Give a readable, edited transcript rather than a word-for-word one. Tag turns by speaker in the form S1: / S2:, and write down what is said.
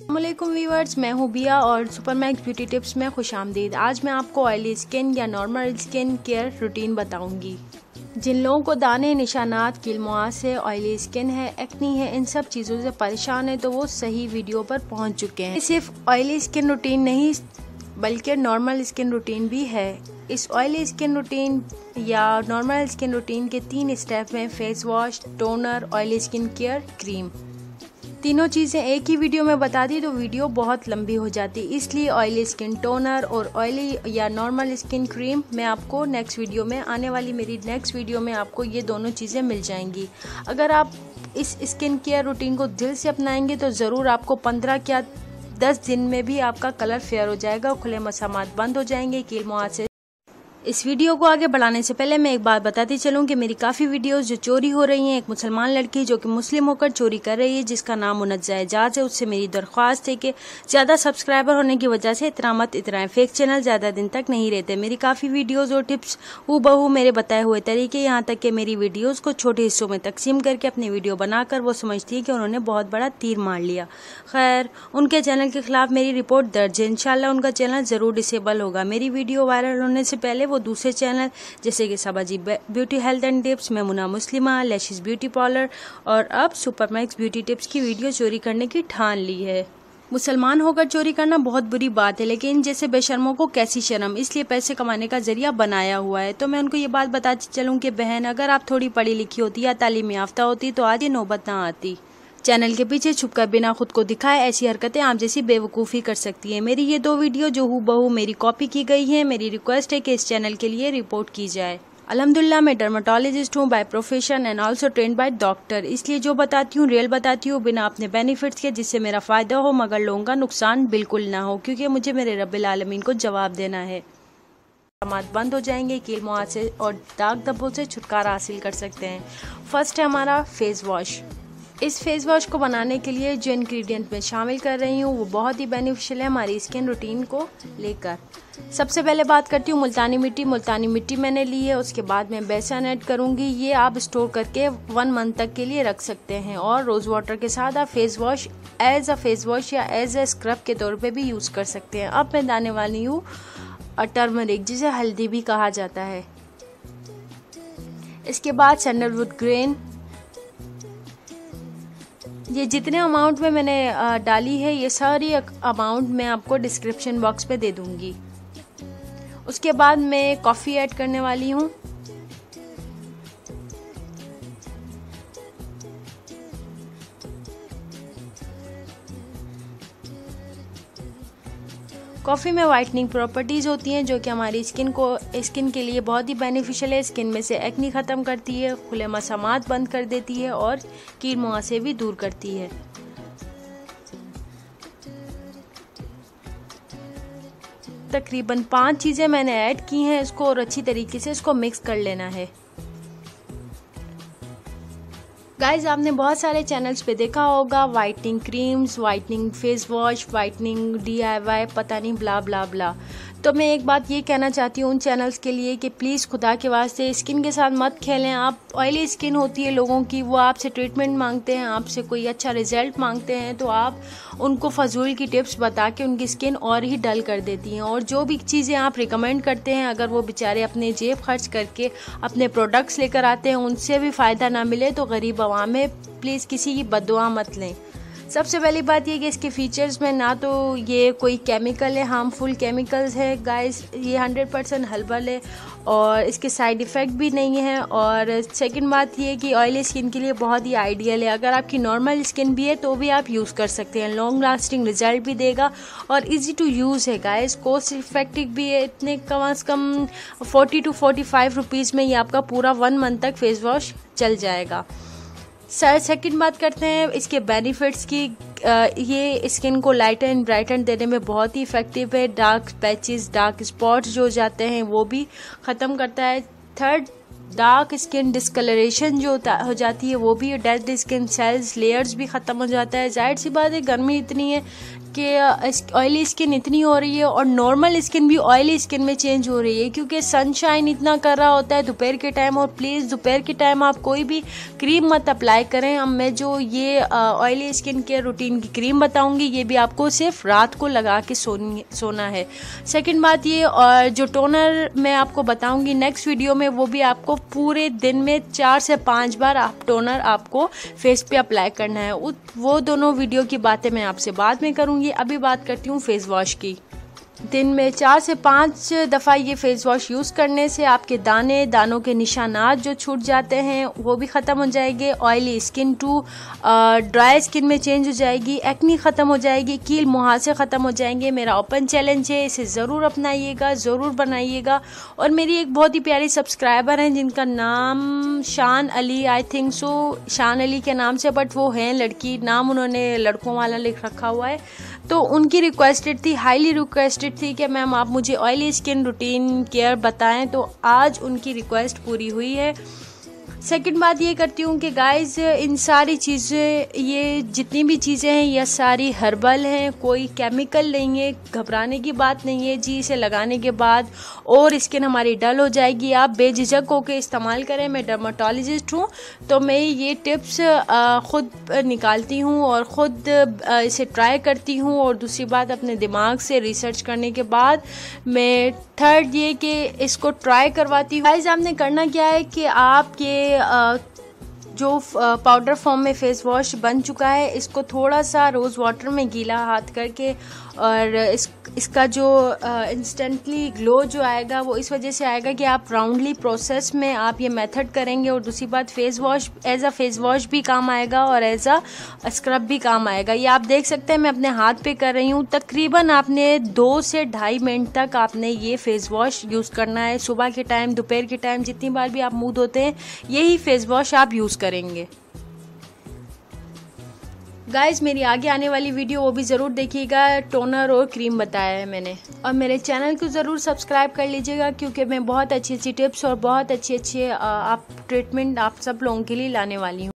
S1: अस्सलामुअलैकुम व्यूअर्स, मैं हूँ बिया और सुपरमैक्स ब्यूटी टिप्स में खुशामदीद। आज मैं आपको ऑयली स्किन या नॉर्मल स्किन केयर रूटीन बताऊंगी। जिन लोगों को दाने, निशानात, कील मुहासे, ऑयली स्किन है, एक्नी है, इन सब चीज़ों से परेशान है तो वो सही वीडियो पर पहुँच चुके हैं। सिर्फ ऑयली स्किन रूटीन नहीं बल्कि नॉर्मल स्किन रूटीन भी है। इस ऑयली स्किन रूटीन या नॉर्मल स्किन रूटीन के 3 स्टेप हैं: face wash, toner, oily skin care, cream. तीनों चीज़ें एक ही वीडियो में बता दी तो वीडियो बहुत लंबी हो जाती, इसलिए ऑयली स्किन टोनर और ऑयली या नॉर्मल स्किन क्रीम मैं आपको नेक्स्ट वीडियो में, आने वाली मेरी नेक्स्ट वीडियो में आपको ये दोनों चीज़ें मिल जाएंगी। अगर आप इस स्किन केयर रूटीन को दिल से अपनाएंगे तो ज़रूर आपको 15 या 10 दिन में भी आपका कलर फेयर हो जाएगा, खुले मसामात बंद हो जाएंगे, कील मुहासे। इस वीडियो को आगे बढ़ाने से पहले मैं एक बात बताती चलूं कि मेरी काफ़ी वीडियोस जो चोरी हो रही हैं, एक मुसलमान लड़की जो कि मुस्लिम होकर चोरी कर रही है जिसका नाम मुनज़्ज़ा एजाज है, उससे मेरी दरख्वास्त है कि ज़्यादा सब्सक्राइबर होने की वजह से इतना मत इतराएं। फेक चैनल ज़्यादा दिन तक नहीं रहते। मेरी काफ़ी वीडियोज़ और टिप्स हूबहू मेरे बताए हुए तरीके, यहाँ तक कि मेरी वीडियोज़ को छोटे हिस्सों में तकसीम करके अपनी वीडियो बनाकर वो समझती है कि उन्होंने बहुत बड़ा तीर मार लिया। खैर, उनके चैनल के खिलाफ मेरी रिपोर्ट दर्ज है। इंशाल्लाह उनका चैनल ज़रूर डिसेबल होगा। मेरी वीडियो वायरल होने से पहले वो दूसरे चैनल जैसे कि साबाजी ब्यूटी हेल्थ एंड टिप्स, मेमुना मुस्लिमा, लैशिस ब्यूटी पार्लर और अब सुपरमैक्स ब्यूटी टिप्स की वीडियो चोरी करने की ठान ली है। मुसलमान होकर चोरी करना बहुत बुरी बात है, लेकिन जैसे बेशर्मों को कैसी शर्म, इसलिए पैसे कमाने का जरिया बनाया हुआ है। तो मैं उनको ये बात बताती चलूँ कि बहन, अगर आप थोड़ी पढ़ी लिखी होती या तालीम याफ्ता होती तो आज ये नौबत ना आती। चैनल के पीछे छुपकर बिना खुद को दिखाए ऐसी हरकतें आप जैसी बेवकूफ़ी कर सकती है। मेरी ये 2 वीडियो जो हूबहू मेरी कॉपी की गई हैं, मेरी रिक्वेस्ट है कि इस चैनल के लिए रिपोर्ट की जाए। अल्हम्दुलिल्लाह मैं डर्माटोलॉजिस्ट हूँ by profession and also trend by doctor, इसलिए जो बताती हूँ रियल बताती हूँ, बिना अपने बेनिफिट्स के, जिससे मेरा फ़ायदा हो मगर लोगों का नुकसान बिल्कुल ना हो, क्योंकि मुझे मेरे रब्बिल आलमीन को जवाब देना है। बंद हो जाएंगे, कील मुहासे और दाग धब्बों से छुटकारा हासिल कर सकते हैं। फर्स्ट है हमारा फेस वॉश। इस फेस वॉश को बनाने के लिए जो इंग्रेडिएंट मैं शामिल कर रही हूँ वो बहुत ही बेनिफिशियल है हमारी स्किन रूटीन को लेकर। सबसे पहले बात करती हूँ मुल्तानी मिट्टी। मुल्तानी मिट्टी मैंने ली है, उसके बाद मैं बेसन ऐड करूँगी। ये आप स्टोर करके 1 मंथ तक के लिए रख सकते हैं और रोज़ वाटर के साथ आप face wash as a face wash या एज अ स्क्रब के तौर पर भी यूज़ कर सकते हैं। अब मैं डालने वाली हूँ टर्मरिक, जिसे हल्दी भी कहा जाता है। इसके बाद सैंडलवुड ग्रेन। ये जितने अमाउंट में मैंने डाली है ये सारी अमाउंट मैं आपको डिस्क्रिप्शन बॉक्स में दे दूंगी। उसके बाद मैं कॉफ़ी ऐड करने वाली हूँ। कॉफ़ी में वाइटनिंग प्रॉपर्टीज़ होती हैं जो कि हमारी स्किन के लिए बहुत ही बेनिफिशियल है। स्किन में से एक्नी ख़त्म करती है, खुले मसामात बंद कर देती है और कील मुहासे भी दूर करती है। तकरीबन 5 चीज़ें मैंने ऐड की हैं इसको, और अच्छी तरीके से इसको मिक्स कर लेना है। गाइज, आपने बहुत सारे चैनल्स पे देखा होगा whitening creams, whitening face wash, whitening DIY, पता नहीं ब्ला ब्ला ब्ला। तो मैं एक बात ये कहना चाहती हूँ उन चैनल्स के लिए कि प्लीज़ खुदा के वास्ते स्किन के साथ मत खेलें। आप ऑयली स्किन होती है लोगों की, वो आपसे ट्रीटमेंट मांगते हैं, आपसे कोई अच्छा रिजल्ट मांगते हैं, तो आप उनको फजूल की टिप्स बता के उनकी स्किन और ही डल कर देती हैं। और जो भी चीज़ें आप रिकमेंड करते हैं, अगर वो बेचारे अपने जेब खर्च करके अपने प्रोडक्ट्स लेकर आते हैं, उनसे भी फ़ायदा ना मिले तो गरीब आवाम में प्लीज़ किसी की बद्दुआ मत लें। सबसे पहली बात ये कि इसके फीचर्स में ना तो ये कोई केमिकल है, हार्मफुल केमिकल्स है गाइस, ये 100% हर्बल है और इसके साइड इफ़ेक्ट भी नहीं है। और सेकंड बात ये कि ऑयली स्किन के लिए बहुत ही आइडियल है। अगर आपकी नॉर्मल स्किन भी है तो भी आप यूज़ कर सकते हैं, लॉन्ग लास्टिंग रिजल्ट भी देगा और इजी टू यूज़ है गाइस, कॉस्ट इफेक्टिव भी है। इतने कम से कम 40 to 45 रुपीज़ में ये आपका पूरा 1 मंथ तक फेस वॉश चल जाएगा। सेकंड बात करते हैं इसके बेनिफिट्स की। ये स्किन को लाइटन एंड ब्राइटन देने में बहुत ही इफेक्टिव है। डार्क पैचेस, डार्क स्पॉट्स जो जाते हैं वो भी ख़त्म करता है। थर्ड डार्क स्किन डिस्कलरेशन जो हो जाती है वो भी, डेड स्किन सेल्स लेयर्स भी ख़त्म हो जाता है। जाहिर सी बात है गर्मी इतनी है कि ऑयली स्किन इतनी हो रही है और नॉर्मल स्किन भी ऑयली स्किन में चेंज हो रही है क्योंकि सनशाइन इतना कर रहा होता है दोपहर के टाइम। और प्लीज़ दोपहर के टाइम आप कोई भी क्रीम मत अप्लाई करें। अब मैं जो ये ऑयली स्किन केयर रूटीन की क्रीम बताऊंगी ये भी आपको सिर्फ रात को लगा के सोना है। सेकंड बात ये, और जो टोनर मैं आपको बताऊंगी नेक्स्ट वीडियो में वो भी आपको पूरे दिन में 4 से 5 बार आप टोनर आपको फेस पे अप्लाई करना है। वो दोनों वीडियो की बातें मैं आपसे बाद में करूंगी। अभी बात करती हूँ फेस वॉश की। दिन में 4 से 5 दफ़ा ये फेस वॉश यूज़ करने से आपके दानों के निशानात जो छूट जाते हैं वो भी ख़त्म हो जाएंगे। Oily skin to dry skin में चेंज हो जाएगी, एक्नी ख़त्म हो जाएगी, कील मुहासे ख़त्म हो जाएंगे। मेरा ओपन चैलेंज है, इसे ज़रूर अपनाइएगा, ज़रूर बनाइएगा। और मेरी एक बहुत ही प्यारी सब्सक्राइबर हैं जिनका नाम शान अली, आई थिंक सो शान अली के नाम से, बट वो हैं लड़की, नाम उन्होंने लड़कों वाला लिख रखा हुआ है। तो उनकी रिक्वेस्टेड थी, हाईली रिक्वेस्टेड थी कि मैम आप मुझे ऑयली स्किन रूटीन केयर बताएं, तो आज उनकी रिक्वेस्ट पूरी हुई है। सेकंड बात ये करती हूँ कि गाइस इन सारी चीज़ें, ये जितनी भी चीज़ें हैं ये सारी हर्बल हैं, कोई केमिकल नहीं है, घबराने की बात नहीं है जी। इसे लगाने के बाद और स्किन हमारी डल हो जाएगी, आप बेझिझक होकर इस्तेमाल करें। मैं डर्माटोलॉजिस्ट हूँ तो मैं ये टिप्स ख़ुद निकालती हूँ और ख़ुद इसे ट्राई करती हूँ। और दूसरी बात अपने दिमाग से रिसर्च करने के बाद मैं थर्ड ये कि इसको ट्राई करवाती हूँ। गाइस आपने करना क्या है कि आप ये जो पाउडर फॉर्म में फेस वॉश बन चुका है इसको थोड़ा सा रोज़ वाटर में गीला हाथ करके, और इसका जो इंस्टेंटली ग्लो जो आएगा वो इस वजह से आएगा कि आप राउंडली प्रोसेस में आप ये मेथड करेंगे। और दूसरी बात face wash as a face wash भी काम आएगा और एज अ स्क्रब भी काम आएगा। ये आप देख सकते हैं मैं अपने हाथ पे कर रही हूँ। तकरीबन आपने 2 से 2.5 मिनट तक आपने ये फेस वॉश यूज़ करना है। सुबह के टाइम, दोपहर के टाइम, जितनी बार भी आप मुँह धोते हैं यही फेस वॉश आप यूज़ करेंगे। गाइस मेरी आगे आने वाली वीडियो वो भी ज़रूर देखिएगा, टोनर और क्रीम बताया है मैंने। और मेरे चैनल को ज़रूर सब्सक्राइब कर लीजिएगा क्योंकि मैं बहुत अच्छी अच्छी टिप्स और बहुत अच्छे आप ट्रीटमेंट आप सब लोगों के लिए लाने वाली हूँ।